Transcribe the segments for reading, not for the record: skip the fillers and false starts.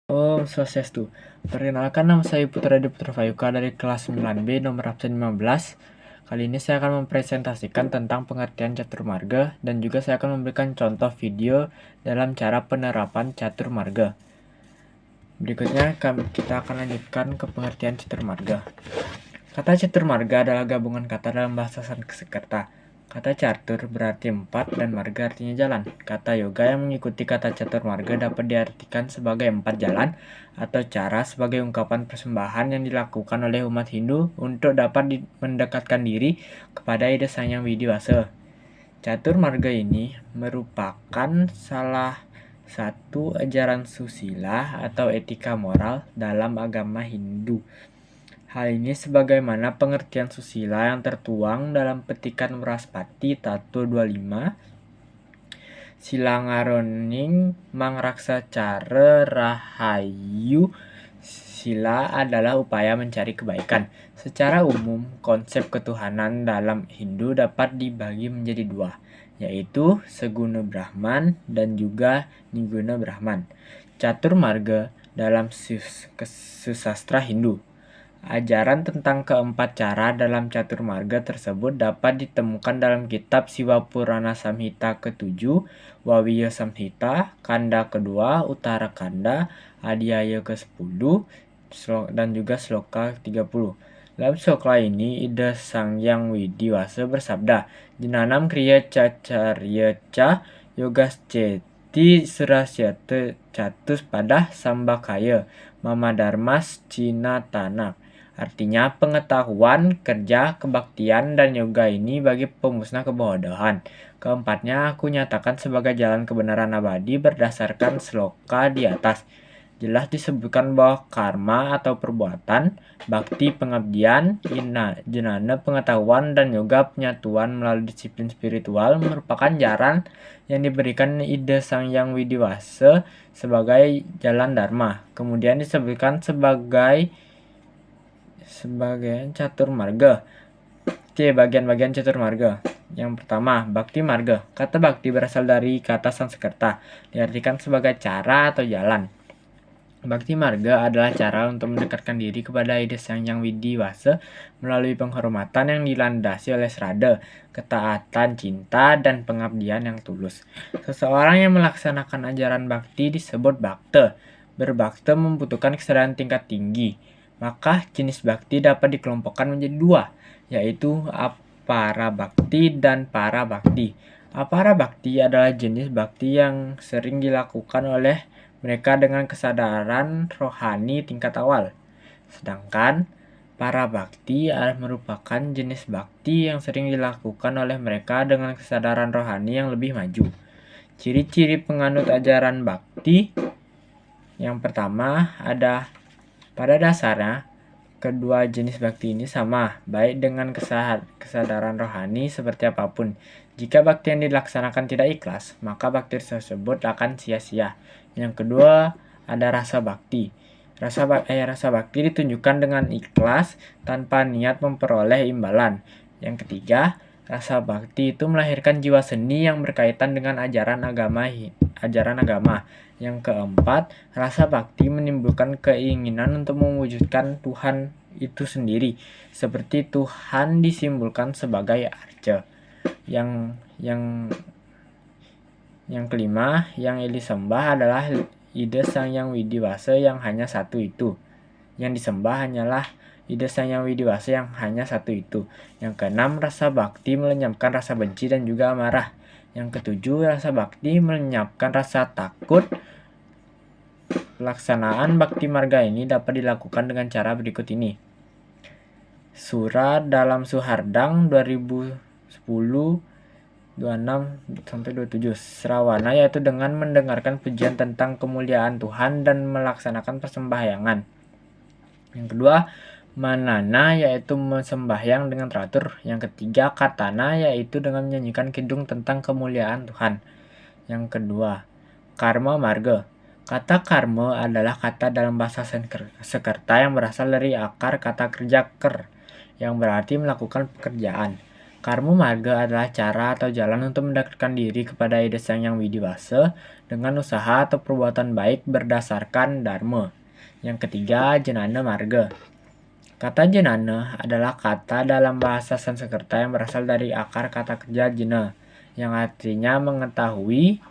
Om Swastiastu. Perkenalkan, nama saya Putra Putra Fayuka dari kelas 9B nomor absen 15. Kali ini saya akan mempresentasikan tentang pengertian catur marga dan juga saya akan memberikan contoh video dalam cara penerapan catur marga. Berikutnya kita akan lanjutkan ke pengertian catur marga. Kata catur marga adalah gabungan kata dalam bahasa Sanskerta. Kata catur berarti 4 dan marga artinya jalan. Kata yoga yang mengikuti kata catur marga dapat diartikan sebagai 4 jalan atau cara sebagai ungkapan persembahan yang dilakukan oleh umat Hindu untuk dapat mendekatkan diri kepada ide Sang Hyang Widi-Wasa. Catur marga ini merupakan salah satu ajaran susila atau etika moral dalam agama Hindu. Hal ini sebagaimana pengertian susila yang tertuang dalam petikan Wraspati Tattwa 25 Silangaroning mangraksa cara rahayu. Sila adalah upaya mencari kebaikan. Secara umum, konsep ketuhanan dalam Hindu dapat dibagi menjadi dua, yaitu Seguna Brahman dan juga Niguna Brahman. Catur marga dalam susastra Hindu. Ajaran tentang keempat cara dalam catur marga tersebut dapat ditemukan dalam kitab Siwa Purana Samhita ke-7, Wawiya Samhita, Kanda kedua, Uttara Kanda, Adhyaya ke-10, dan juga Sloka 30. Dalam sloka ini, Ida Sang Hyang Widi-Wasa bersabda, Jinanam kriya cacarya ca yogasceti surasyata catus padah sambakaya mama dharmas cinatanak. Artinya pengetahuan, kerja, kebaktian, dan yoga ini bagi pemusnah kebodohan. Keempatnya aku nyatakan sebagai jalan kebenaran abadi berdasarkan sloka di atas. Jelas disebutkan bahwa karma atau perbuatan, bakti pengabdian, jnana pengetahuan, dan yoga penyatuan melalui disiplin spiritual merupakan jalan yang diberikan ide Sang Hyang Widi-Wasa sebagai jalan dharma. Kemudian disebutkan sebagai catur marga. Oke, bagian-bagian catur marga. Yang pertama, bakti marga. Kata bakti berasal dari kata Sanskerta, diartikan sebagai cara atau jalan. Bakti marga adalah cara untuk mendekatkan diri kepada ide Sang Hyang Widi-Wasa melalui penghormatan yang dilandasi oleh serada, ketaatan, cinta, dan pengabdian yang tulus. Seseorang yang melaksanakan ajaran bakti disebut bakta. Berbakta membutuhkan kesadaran tingkat tinggi. Maka jenis bakti dapat dikelompokkan menjadi dua, yaitu apara bakti dan para bakti. Apara bakti adalah jenis bakti yang sering dilakukan oleh mereka dengan kesadaran rohani tingkat awal. Sedangkan para bakti merupakan jenis bakti yang sering dilakukan oleh mereka dengan kesadaran rohani yang lebih maju. Ciri-ciri penganut ajaran bakti yang pertama ada pada dasarnya kedua jenis bakti ini sama, baik dengan kesadaran rohani seperti apapun. Jika bakti yang dilaksanakan tidak ikhlas, maka bakti tersebut akan sia-sia. Yang kedua, ada rasa bakti. Rasa bakti ditunjukkan dengan ikhlas tanpa niat memperoleh imbalan. Yang ketiga, rasa bakti itu melahirkan jiwa seni yang berkaitan dengan ajaran agama. Yang keempat, rasa bakti menimbulkan keinginan untuk mewujudkan Tuhan itu sendiri, seperti Tuhan disimbolkan sebagai arca. Yang kelima, yang disembah adalah ide Sang Hyang Widi-Wasa yang hanya satu itu. Yang disembah hanyalah ide Sang Hyang Widi-Wasa yang hanya satu itu. Yang keenam, rasa bakti melenyapkan rasa benci dan juga amarah. Yang ketujuh, rasa bakti melenyapkan rasa takut. Pelaksanaan bakti marga ini dapat dilakukan dengan cara berikut ini. Surat dalam Suhardang 2010 26-27 Srawana, yaitu dengan mendengarkan pujian tentang kemuliaan Tuhan dan melaksanakan persembahyangan. Yang kedua, manana, yaitu sembahyang dengan teratur. Yang ketiga, katana, yaitu dengan menyanyikan kidung tentang kemuliaan Tuhan. Yang kedua, karma marga. Kata karma adalah kata dalam bahasa Sanskerta yang berasal dari akar kata kerja ker, yang berarti melakukan pekerjaan. Karma marga adalah cara atau jalan untuk mendekatkan diri kepada ide sang yang widiwasa dengan usaha atau perbuatan baik berdasarkan dharma. Yang ketiga, jenana marga. Kata jenana adalah kata dalam bahasa Sanskerta yang berasal dari akar kata kerja jena, yang artinya mengetahui.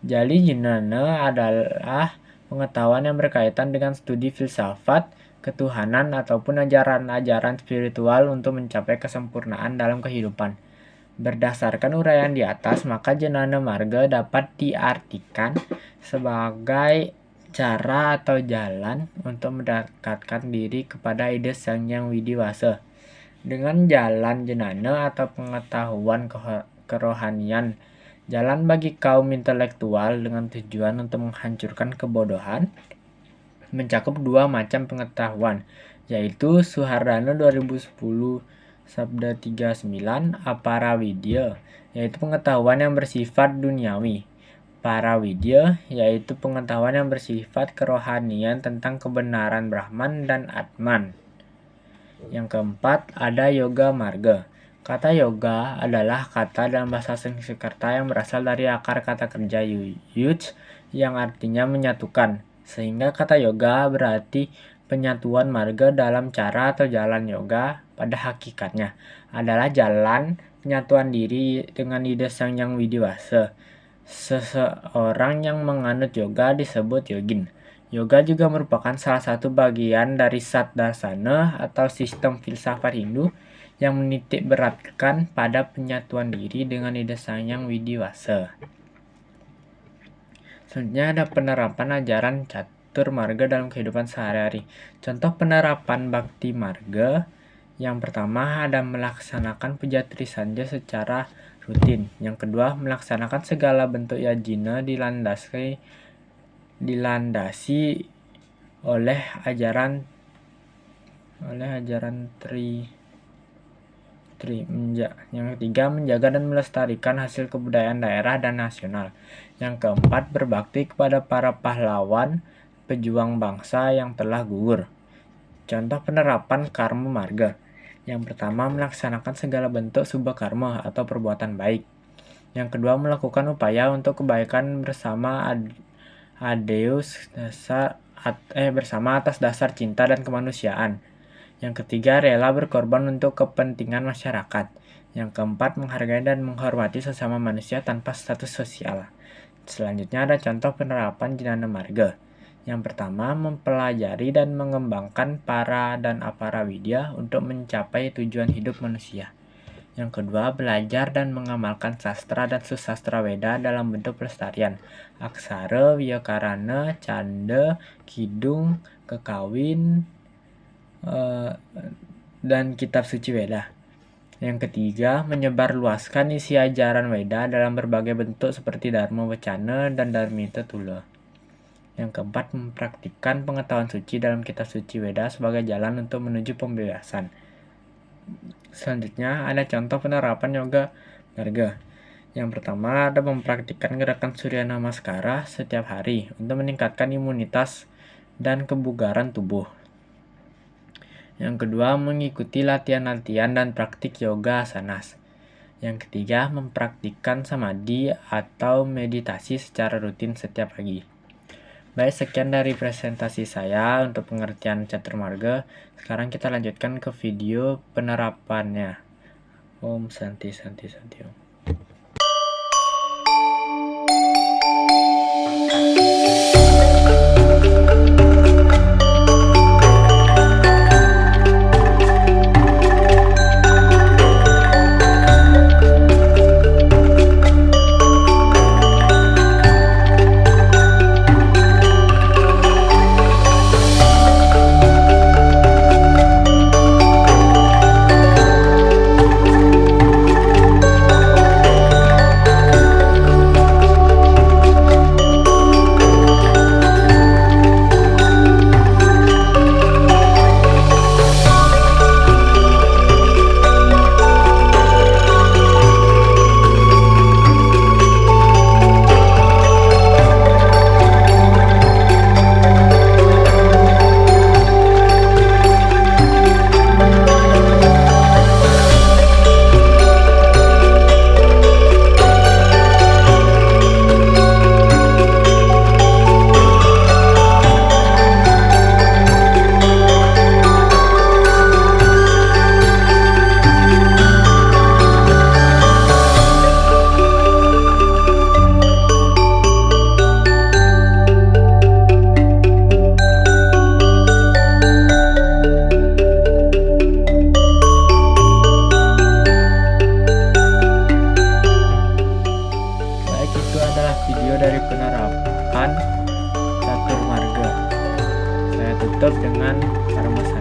Jadi jenana adalah pengetahuan yang berkaitan dengan studi filsafat, ketuhanan, ataupun ajaran-ajaran spiritual untuk mencapai kesempurnaan dalam kehidupan. Berdasarkan uraian di atas, maka jenana marga dapat diartikan sebagai cara atau jalan untuk mendekatkan diri kepada ide sang yang widiwasa. Dengan jalan jenana atau pengetahuan kerohanian, jalan bagi kaum intelektual dengan tujuan untuk menghancurkan kebodohan, mencakup dua macam pengetahuan, yaitu Suhardana 2010 Sabda 39, Aparawidya, yaitu pengetahuan yang bersifat duniawi. Parawidya, yaitu pengetahuan yang bersifat kerohanian tentang kebenaran Brahman dan Atman. Yang keempat, ada yoga marga. Kata yoga adalah kata dalam bahasa Sanskerta yang berasal dari akar kata kerja yuj yang artinya menyatukan. Sehingga kata yoga berarti penyatuan marga dalam cara atau jalan yoga pada hakikatnya adalah jalan penyatuan diri dengan ide sang yang widiwasa. Seseorang yang menganut yoga disebut yogin. Yoga juga merupakan salah satu bagian dari Satdasana atau sistem filsafat Hindu yang menitik beratkan pada penyatuan diri dengan ide sang yang widiwasa. Selanjutnya ada penerapan ajaran catur marga dalam kehidupan sehari-hari. Contoh penerapan bakti marga, yang pertama ada melaksanakan puja trisanja secara rutin. Yang kedua, melaksanakan segala bentuk yajina dilandasi oleh ajaran Yang ketiga, menjaga dan melestarikan hasil kebudayaan daerah dan nasional. Yang keempat, berbakti kepada para pahlawan pejuang bangsa yang telah gugur. Contoh penerapan karma marga. Yang pertama, melaksanakan segala bentuk subha karma atau perbuatan baik. Yang kedua, melakukan upaya untuk kebaikan bersama bersama atas dasar cinta dan kemanusiaan. Yang ketiga, rela berkorban untuk kepentingan masyarakat. Yang keempat, menghargai dan menghormati sesama manusia tanpa status sosial. Selanjutnya ada contoh penerapan jenana marga. Yang pertama, mempelajari dan mengembangkan para dan aparawidya untuk mencapai tujuan hidup manusia. Yang kedua, belajar dan mengamalkan sastra dan susastra Weda dalam bentuk pelestarian. Aksara, Wyakarana, Canda, Kidung, Kekawin, dan kitab suci Weda. Yang ketiga, menyebarluaskan isi ajaran Weda dalam berbagai bentuk seperti Dharma Wacana dan Dharmita Tula. Yang keempat, mempraktikkan pengetahuan suci dalam kitab suci Weda sebagai jalan untuk menuju pembebasan. Selanjutnya ada contoh penerapan yoga marga. Yang pertama ada mempraktikkan gerakan Surya Namaskara setiap hari untuk meningkatkan imunitas dan kebugaran tubuh. Yang kedua, mengikuti latihan-latihan dan praktik yoga asanas. Yang ketiga, mempraktikkan samadhi atau meditasi secara rutin setiap pagi. Baik, sekian dari presentasi saya untuk pengertian catur marga. Sekarang kita lanjutkan ke video penerapannya. Om Santi Santi Santi Om. ditutup dengan Paramahansa.